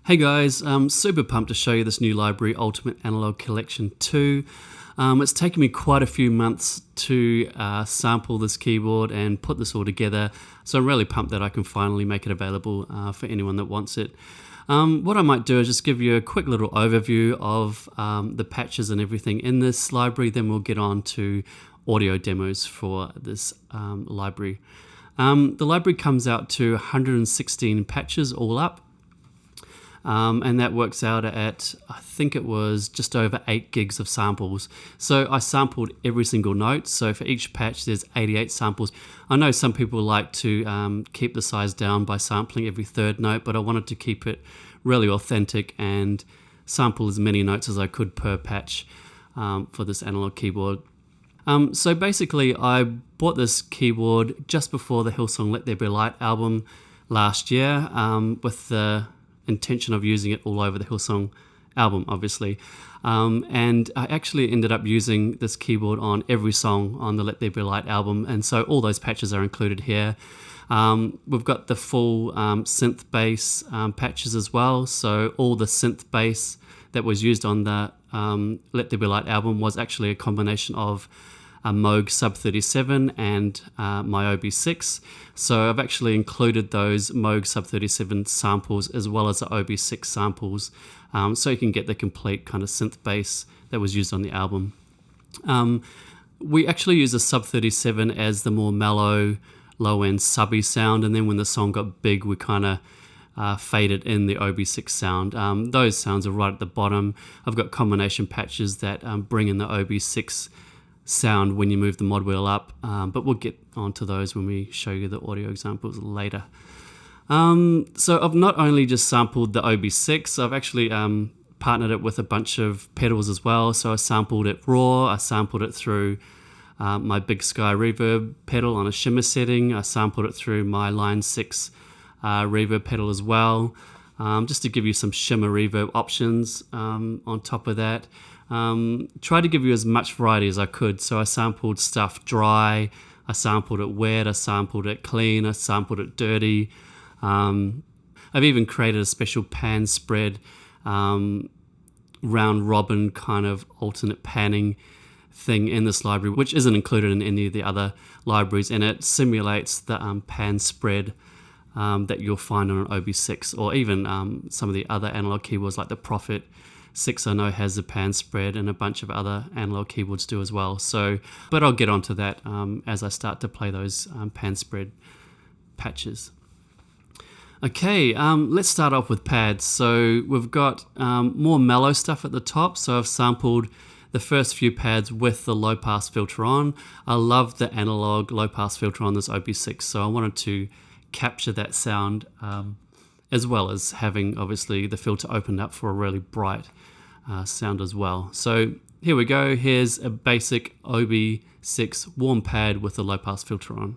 Hey guys, I'm super pumped to show you this new library, Ultimate Analog Collection 2. It's taken me quite a few months to sample this keyboard and put this all together, so I'm really pumped that I can finally make it available for anyone that wants it. What I might do is just give you a quick little overview of the patches and everything in this library, then we'll get on to audio demos for this library. The library comes out to 116 patches all up. And that works out at, I think it was just over 8 gigs of samples. So I sampled every single note. So for each patch, there's 88 samples. I know some people like to keep the size down by sampling every third note, but I wanted to keep it really authentic and sample as many notes as I could per patch for this analog keyboard. So basically, I bought this keyboard just before the Hillsong Let There Be Light album last year with the intention of using it all over the Hillsong album, obviously. And I actually ended up using this keyboard on every song on the Let There Be Light album, and so all those patches are included here. We've got the full synth bass patches as well, so all the synth bass that was used on the Let There Be Light album was actually a combination of a Moog Sub 37 and my OB6. So I've actually included those Moog Sub 37 samples as well as the OB6 samples, so you can get the complete kind of synth bass that was used on the album. We actually use a Sub 37 as the more mellow, low-end subby sound, and then when the song got big, we kind of faded in the OB6 sound. Those sounds are right at the bottom. I've got combination patches that bring in the OB6 sound when you move the mod wheel up, but we'll get onto those when we show you the audio examples later. So I've not only just sampled the OB6, I've actually partnered it with a bunch of pedals as well. So I sampled it raw, I sampled it through my Big Sky reverb pedal on a shimmer setting, I sampled it through my Line 6 reverb pedal as well, just to give you some shimmer reverb options on top of that. Try to give you as much variety as I could. So I sampled stuff dry, I sampled it wet, I sampled it clean, I sampled it dirty. I've even created a special pan spread, round robin kind of alternate panning thing in this library, which isn't included in any of the other libraries, and it simulates the pan spread that you'll find on an OB6 or even some of the other analog keyboards like the Prophet 6 I know has a pan spread, and a bunch of other analog keyboards do as well. So, but I'll get onto that as I start to play those pan spread patches. Okay, let's start off with pads. So we've got more mellow stuff at the top. So I've sampled the first few pads with the low pass filter on. I love the analog low pass filter on this OB6, so I wanted to capture that sound as well as having obviously the filter opened up for a really bright sound as well. So here we go, here's a basic OB6 warm pad with the low pass filter on.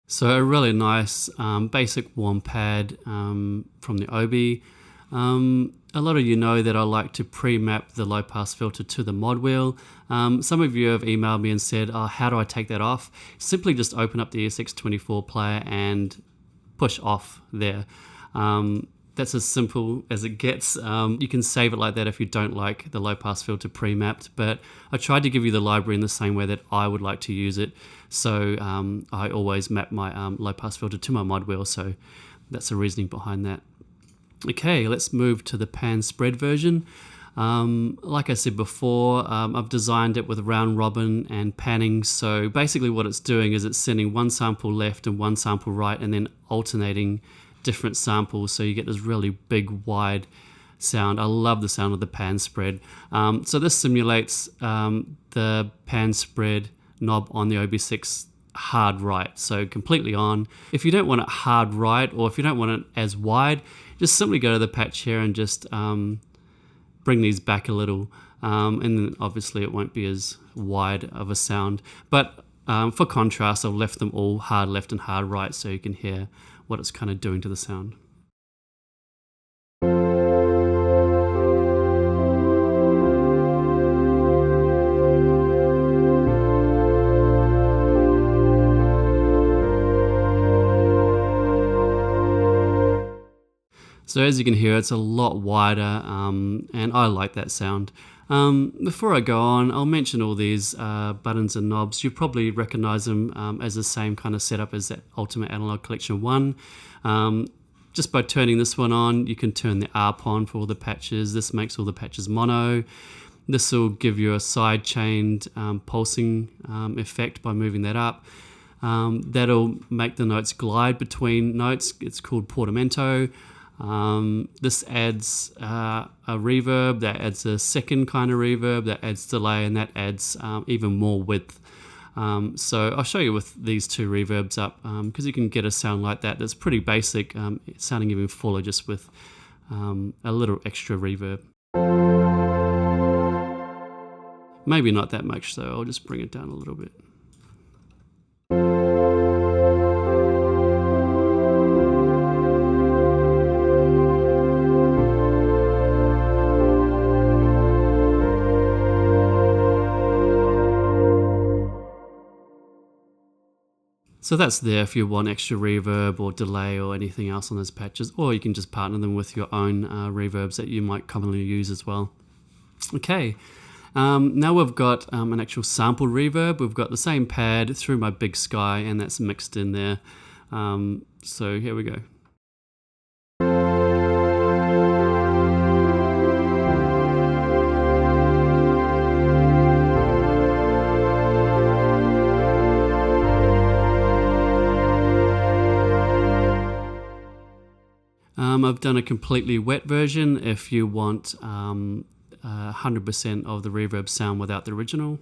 So a really nice basic warm pad from the Obi. A lot of you know that I like to pre-map the low pass filter to the mod wheel. Some of you have emailed me and said, oh, how do I take that off? Simply just open up the ESX24 player and push off there. That's as simple as it gets. You can save it like that if you don't like the low pass filter pre-mapped, but I tried to give you the library in the same way that I would like to use it. So I always map my low pass filter to my mod wheel, so that's the reasoning behind that. Okay, let's move to the pan spread version. Like I said before, I've designed it with round robin and panning. So basically what it's doing is it's sending one sample left and one sample right and then alternating different samples, so you get this really big wide sound. I love the sound of the pan spread. So this simulates the pan spread knob on the OB6 hard right, so completely on. If you don't want it hard right, or if you don't want it as wide, just simply go to the patch here and just bring these back a little, and then obviously it won't be as wide of a sound, but for contrast I've left them all hard left and hard right so you can hear what it's kind of doing to the sound. So as you can hear, it's a lot wider, and I like that sound. Before I go on, I'll mention all these buttons and knobs. You probably recognize them as the same kind of setup as that Ultimate Analog Collection 1. Just by turning this one on, you can turn the ARP on for all the patches. This makes all the patches mono. This will give you a side-chained pulsing effect by moving that up. That'll make the notes glide between notes. It's called portamento. This adds a reverb, that adds a second kind of reverb, that adds delay, and that adds even more width. So I'll show you with these two reverbs up, because you can get a sound like that that's pretty basic, sounding even fuller just with a little extra reverb. Maybe not that much though, I'll just bring it down a little bit. So that's there if you want extra reverb or delay or anything else on those patches, or you can just partner them with your own reverbs that you might commonly use as well. Okay, now we've got an actual sample reverb. We've got the same pad through my Big Sky, and that's mixed in there. So here we go. I've done a completely wet version if you want 100% of the reverb sound without the original.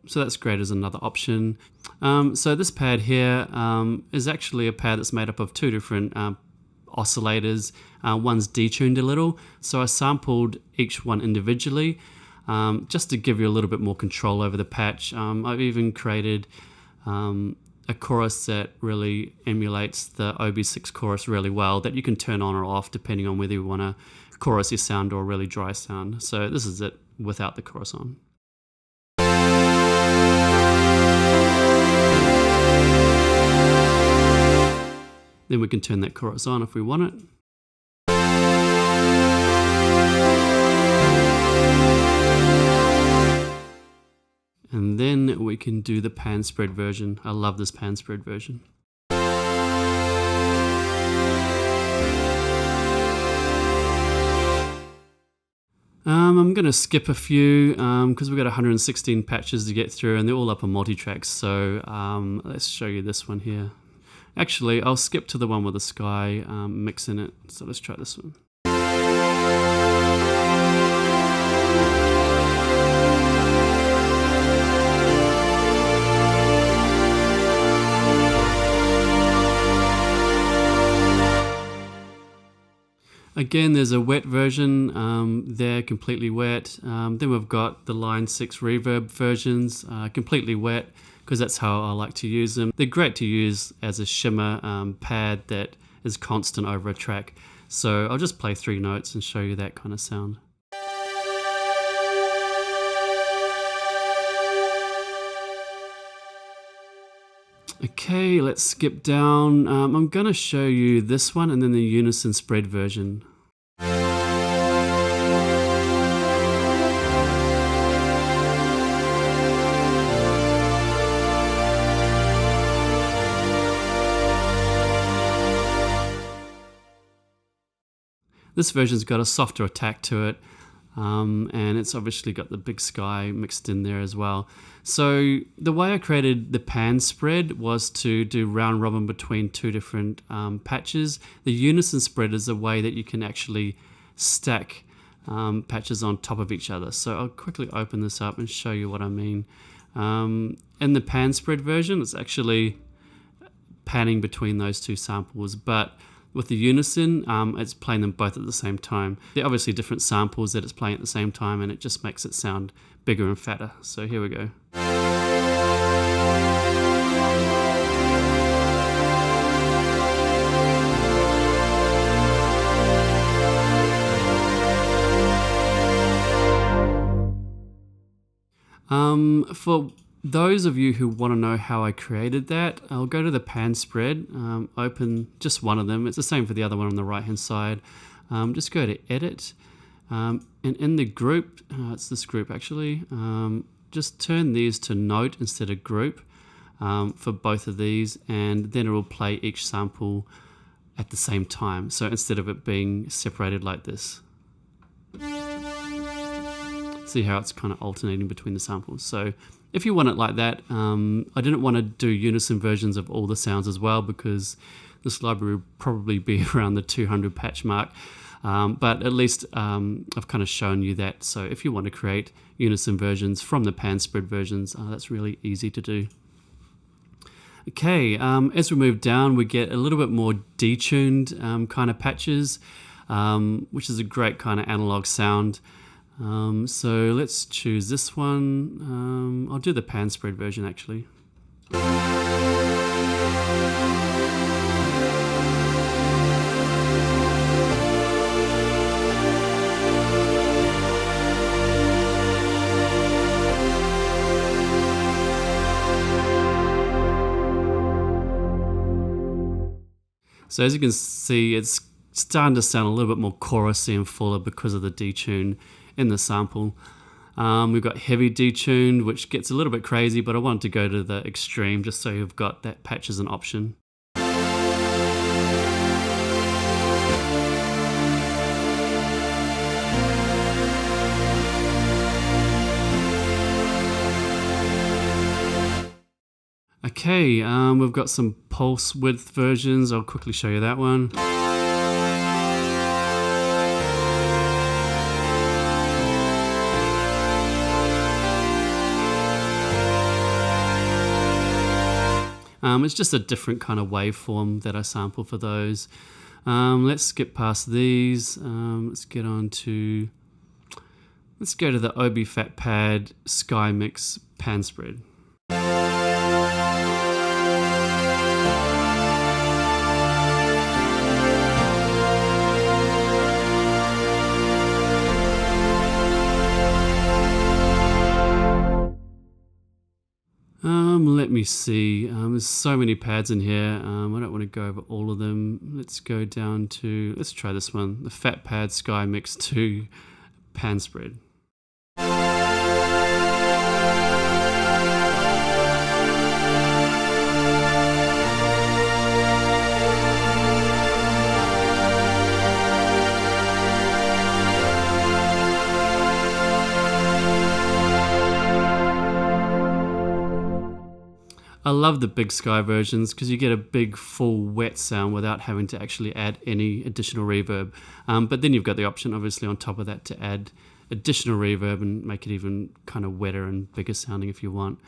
So that's great as another option. So this pad here is actually a pad that's made up of two different oscillators. One's detuned a little, so I sampled each one individually. Just to give you a little bit more control over the patch. I've even created a chorus that really emulates the OB6 chorus really well, that you can turn on or off depending on whether you want a chorusy sound or a really dry sound. So this is it without the chorus on. Then we can turn that chorus on if we want it. And then we can do the pan spread version. I love this pan spread version. I'm going to skip a few because we've got 116 patches to get through and they're all up on multi-tracks. So let's show you this one here. Actually, I'll skip to the one with the sky mix in it. So let's try this one. Again, there's a wet version there, completely wet. Then we've got the Line 6 reverb versions, completely wet, because that's how I like to use them. They're great to use as a shimmer pad that is constant over a track. So I'll just play 3 notes and show you that kind of sound. Okay, let's skip down. I'm going to show you this one and then the Unison spread version. This version's got a softer attack to it. And it's obviously got the Big Sky mixed in there as well. So the way I created the pan spread was to do round robin between 2 different patches. The Unison spread is a way that you can actually stack patches on top of each other. So I'll quickly open this up and show you what I mean. In the pan spread version, it's actually panning between those 2 samples, but with the Unison, it's playing them both at the same time. They're obviously different samples that it's playing at the same time, and it just makes it sound bigger and fatter. So here we go. For those of you who want to know how I created that, I'll go to the pan spread, open just one of them. It's the same for the other one on the right hand side. Just go to edit, and in the group, it's this group actually, just turn these to note instead of group for both of these, and then it will play each sample at the same time. So instead of it being separated like this. See how it's kind of alternating between the samples. So if you want it like that, I didn't want to do unison versions of all the sounds as well, because this library would probably be around the 200 patch mark. But at least I've kind of shown you that. So if you want to create unison versions from the pan spread versions, that's really easy to do. Okay, as we move down, we get a little bit more detuned kind of patches, which is a great kind of analog sound. So let's choose this one. I'll do the pan spread version actually. So as you can see, it's starting to sound a little bit more chorusy and fuller because of the detune in the sample. We've got heavy detuned, which gets a little bit crazy, but I wanted to go to the extreme just so you've got that patch as an option. Okay, we've got some pulse width versions. I'll quickly show you that one. It's just a different kind of waveform that I sample for those. Let's skip past these. Let's go to the Obi Fat Pad Sky Mix Pan Spread. Let me see, there's so many pads in here, I don't want to go over all of them. Let's go down to, let's try this one, the Fat Pad Sky Mix 2 Pan Spread. I love the big sky versions because you get a big full wet sound without having to actually add any additional reverb. But then you've got the option obviously on top of that to add additional reverb and make it even kind of wetter and bigger sounding if you want.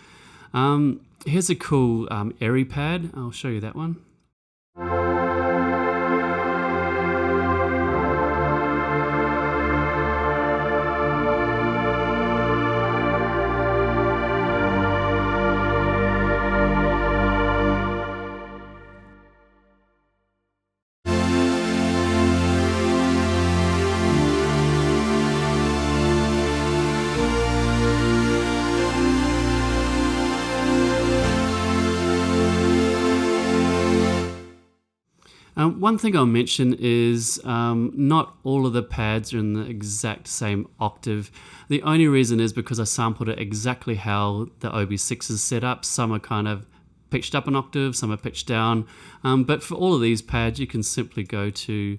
Here's a cool airy pad. I'll show you that one. One thing I'll mention is not all of the pads are in the exact same octave. The only reason is because I sampled it exactly how the OB6 is set up. Some are kind of pitched up an octave, some are pitched down. But for all of these pads, you can simply go to,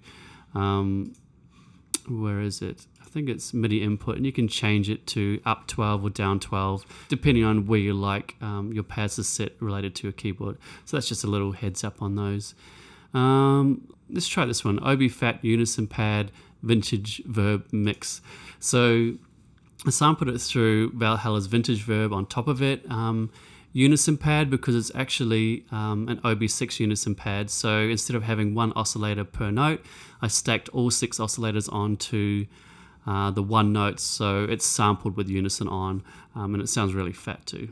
where is it? I think it's MIDI input, and you can change it to up 12 or down 12, depending on where you like your pads to sit related to your keyboard. So that's just a little heads up on those. Let's try this one, Obi Fat Unison Pad Vintage Verb Mix. So I sampled it through Valhalla's Vintage Verb on top of it. Unison pad because it's actually an OB6 unison pad. So instead of having one oscillator per note, I stacked all 6 oscillators onto the one note, so it's sampled with unison on, and it sounds really fat too.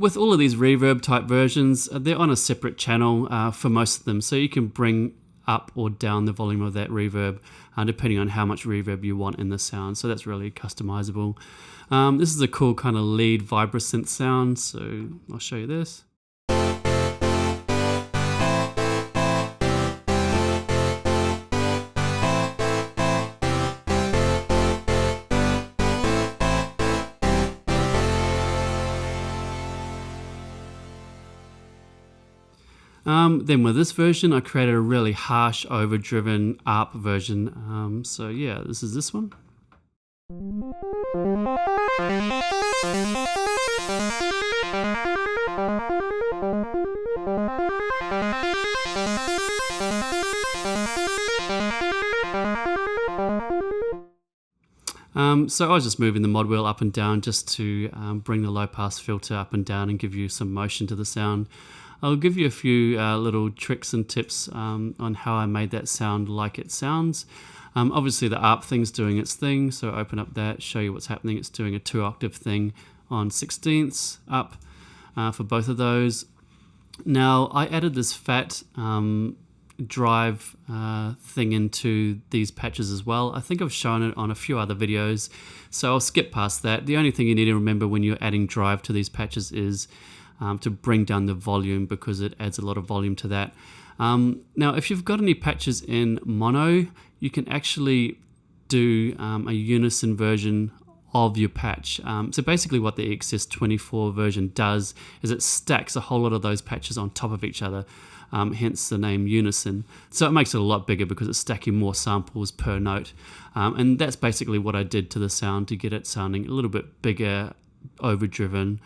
with all of these reverb type versions, they're on a separate channel for most of them, so you can bring up or down the volume of that reverb depending on how much reverb you want in the sound, so that's really customizable. This is a cool kind of lead vibrasynth sound, so I'll show you this. Then with this version, I created a really harsh, overdriven ARP version. So yeah, this is this one. So I was just moving the mod wheel up and down just to bring the low pass filter up and down and give you some motion to the sound. I'll give you a few little tricks and tips on how I made that sound like it sounds. Obviously the ARP thing's doing its thing, so open up that, show you what's happening. It's doing a 2-octave thing on 16ths up for both of those. Now I added this fat drive thing into these patches as well. I think I've shown it on a few other videos, so I'll skip past that. The only thing you need to remember when you're adding drive to these patches is to bring down the volume, because it adds a lot of volume to that. Now if you've got any patches in mono, you can actually do a unison version of your patch. So basically what the XS24 version does is it stacks a whole lot of those patches on top of each other, hence the name Unison. So it makes it a lot bigger because it's stacking more samples per note. And that's basically what I did to the sound to get it sounding a little bit bigger, overdriven,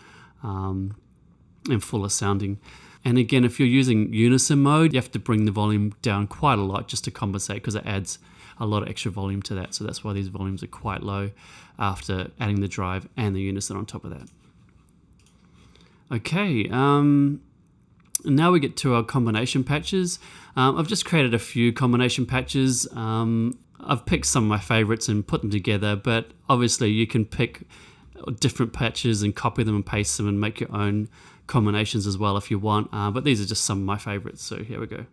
and fuller sounding. And again, if you're using unison mode, you have to bring the volume down quite a lot just to compensate, because it adds a lot of extra volume to that. So that's why these volumes are quite low after adding the drive and the unison on top of that. Okay, now we get to our combination patches. I've just created a few combination patches. I've picked some of my favorites and put them together, but obviously you can pick different patches and copy them and paste them and make your own combinations as well if you want, but these are just some of my favorites, so here we go.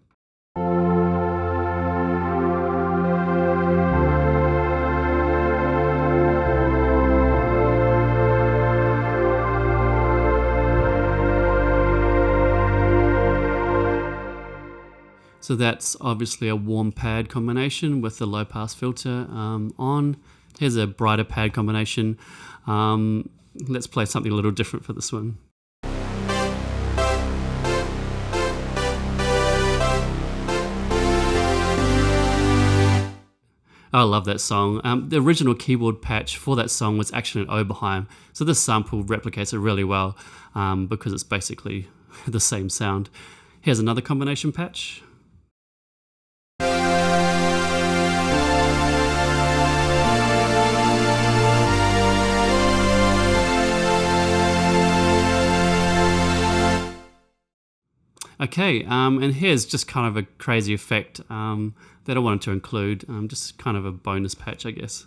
So that's obviously a warm pad combination with the low pass filter on. Here's a brighter pad combination. Let's play something a little different for this one. I love that song. The original keyboard patch for that song was actually an Oberheim, so this sample replicates it really well because it's basically the same sound. Here's another combination patch. Okay, and here's just kind of a crazy effect that I wanted to include, just kind of a bonus patch, I guess.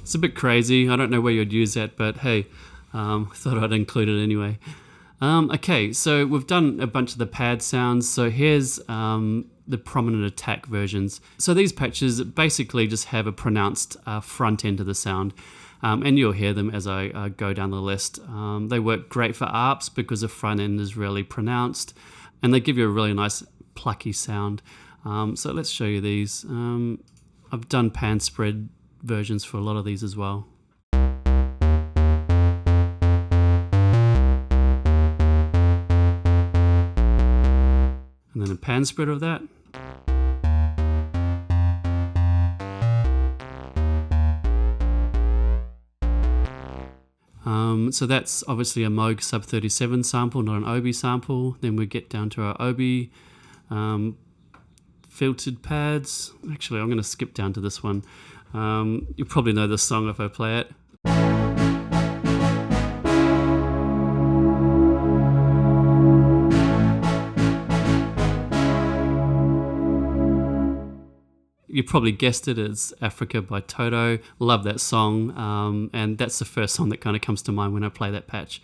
It's a bit crazy, I don't know where you'd use that, but hey, I thought I'd include it anyway. Okay, so we've done a bunch of the pad sounds, so here's the prominent attack versions. So these patches basically just have a pronounced front end to the sound, and you'll hear them as I go down the list. They work great for ARPs because the front end is really pronounced, and they give you a really nice plucky sound. So let's show you these. I've done pan spread versions for a lot of these as well. And then a pan spread of that. So that's obviously a Moog Sub 37 sample, not an Obi sample. Then we get down to our Obi filtered pads. Actually, I'm going to skip down to this one. You probably know this song if I play it. You probably guessed it, it's Africa by Toto. Love that song, and that's the first song that kind of comes to mind when I play that patch.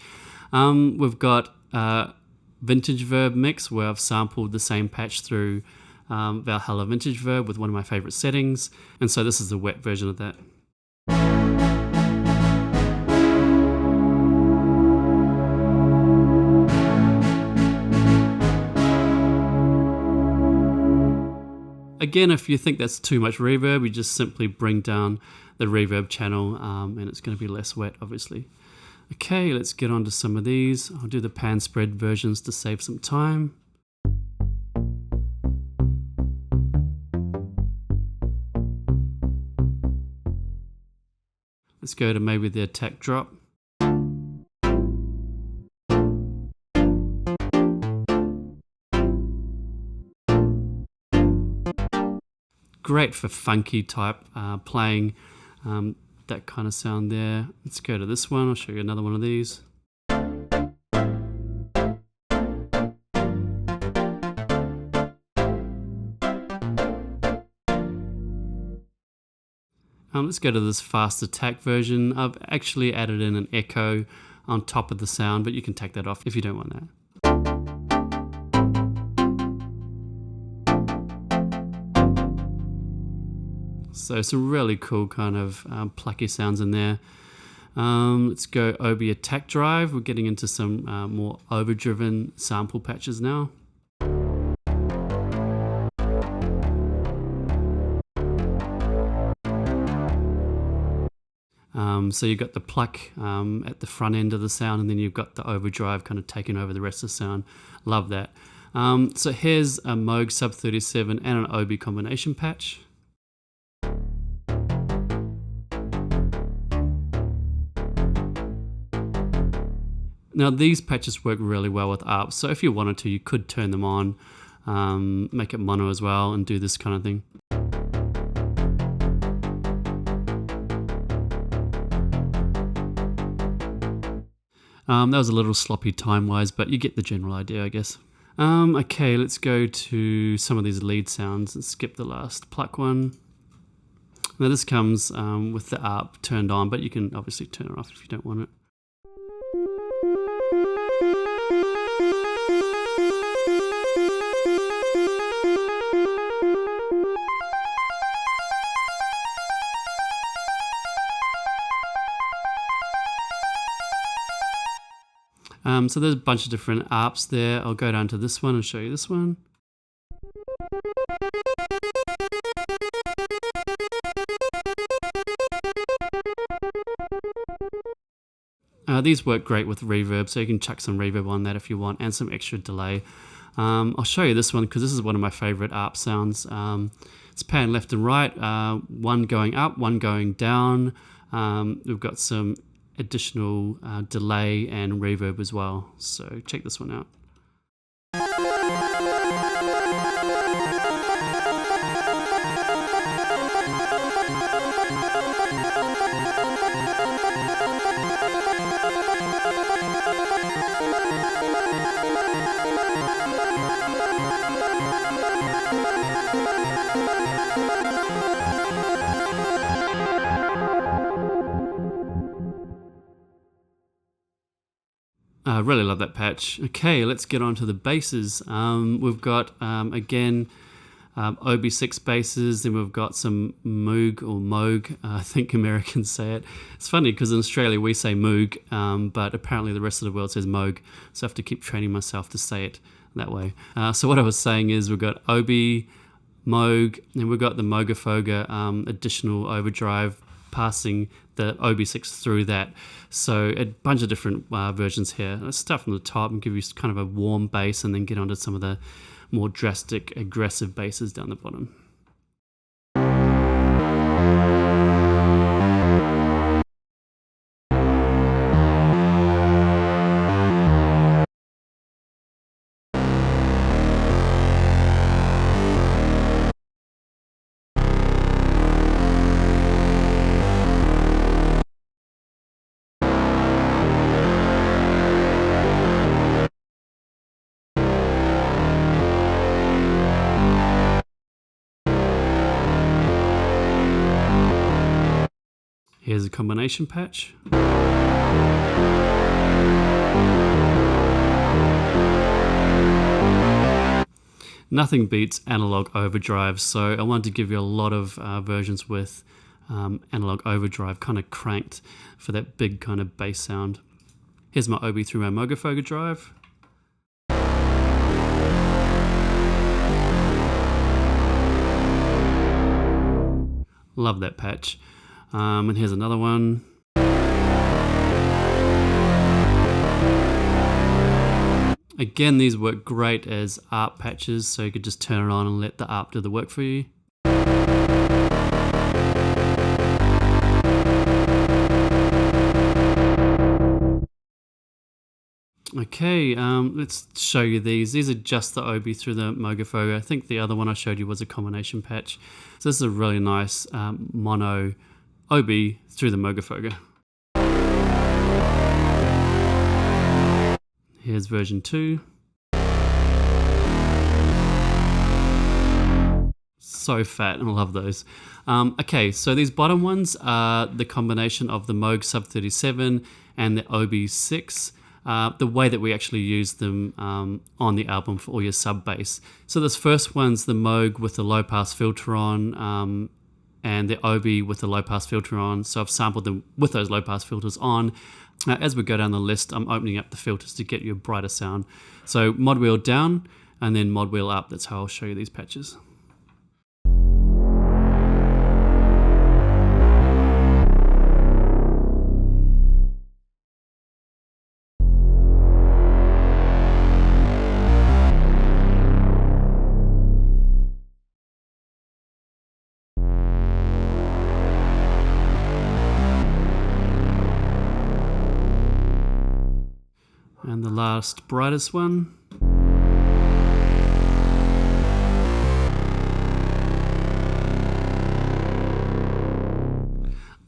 We've got Vintage Verb mix, where I've sampled the same patch through Valhalla Vintage Verb with one of my favorite settings, and so this is the wet version of that. Again, if you think that's too much reverb, you just simply bring down the reverb channel, and it's going to be less wet, obviously. Okay, let's get on to some of these. I'll do the pan spread versions to save some time. Let's go to maybe the attack drop. Great for funky type playing, that kind of sound there. Let's go to this one. I'll show you another one of these. Let's go to this fast attack version. I've actually added in an echo on top of the sound, but you can take that off if you don't want that. So some really cool kind of plucky sounds in there. Let's go OB attack drive. We're getting into some more overdriven sample patches now. So you've got the pluck at the front end of the sound, and then you've got the overdrive kind of taking over the rest of the sound. Love that. So here's a Moog Sub 37 and an OB combination patch. Now these patches work really well with ARP, so if you wanted to, you could turn them on, make it mono as well, and do this kind of thing. That was a little sloppy time-wise, but you get the general idea, I guess. Okay, let's go to some of these lead sounds and skip the last pluck one. Now this comes with the ARP turned on, but you can obviously turn it off if you don't want it. So there's a bunch of different ARPs there. I'll go down to this one and show you this one. These work great with reverb, so you can chuck some reverb on that if you want, and some extra delay. I'll show you this one because this is one of my favorite ARP sounds. It's pan left and right, one going up, one going down. We've got some additional delay and reverb as well, so check this one out. I really love that patch. Okay, let's get on to the basses. We've got, again, OB6 basses, then we've got some Moog or Moog, I think Americans say it. It's funny because in Australia we say Moog, but apparently the rest of the world says Moog, so I have to keep training myself to say it that way. So what I was saying is we've got OB, Moog, and we've got the Moogafoga additional overdrive passing the OB6 through that. So a bunch of different versions here. Let's start from the top and give you kind of a warm bass, and then get onto some of the more drastic, aggressive basses down the bottom. Here's a combination patch. Nothing beats analog overdrive, so I wanted to give you a lot of versions with analog overdrive kind of cranked for that big kind of bass sound. Here's my Obi through my Mogofoga drive. Love that patch. And here's another one. Again, these work great as ARP patches, so you could just turn it on and let the ARP do the work for you. Okay, let's show you these. These are just the Obi through the Mogofoga. I think the other one I showed you was a combination patch. So this is a really nice mono Obi through the Mogofoga. Here's version 2. So fat, and I love those. Okay, so these bottom ones are the combination of the Moog Sub 37 and the Obi 6. The way that we actually use them on the album for all your sub bass. So this first one's the Moog with the low pass filter on, and the Obi with the low pass filter on. So I've sampled them with those low pass filters on. As we go down the list, I'm opening up the filters to get you a brighter sound. So mod wheel down and then mod wheel up. That's how I'll show you these patches. And the last brightest one.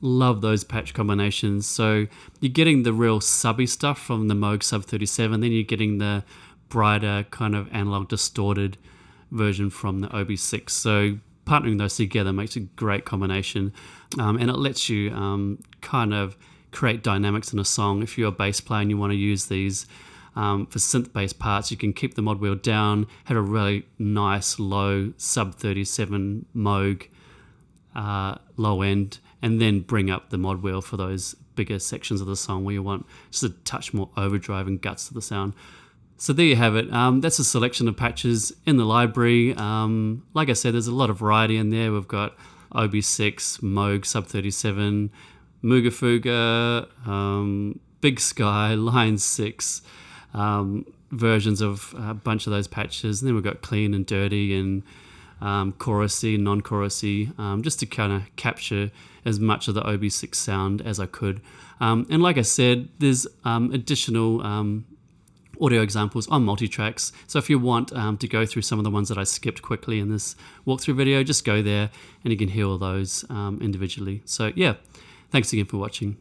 Love those patch combinations. So you're getting the real subby stuff from the Moog Sub 37, then you're getting the brighter kind of analog distorted version from the Obi 6. So partnering those together makes a great combination, and it lets you kind of create dynamics in a song. If you're a bass player and you want to use these for synth bass parts, you can keep the mod wheel down, have a really nice low Sub 37 Moog low end, and then bring up the mod wheel for those bigger sections of the song where you want just a touch more overdrive and guts to the sound. So there you have it. That's a selection of patches in the library. Like I said, there's a lot of variety in there. We've got Obi 6, Moog Sub 37, Mogofoga, Big Sky, Line 6, versions of a bunch of those patches. And then we've got clean and dirty and chorusy, non-chorusy, just to kind of capture as much of the Obi 6 sound as I could. And like I said, there's additional audio examples on multitracks. So if you want to go through some of the ones that I skipped quickly in this walkthrough video, just go there and you can hear all those individually. So yeah, thanks again for watching.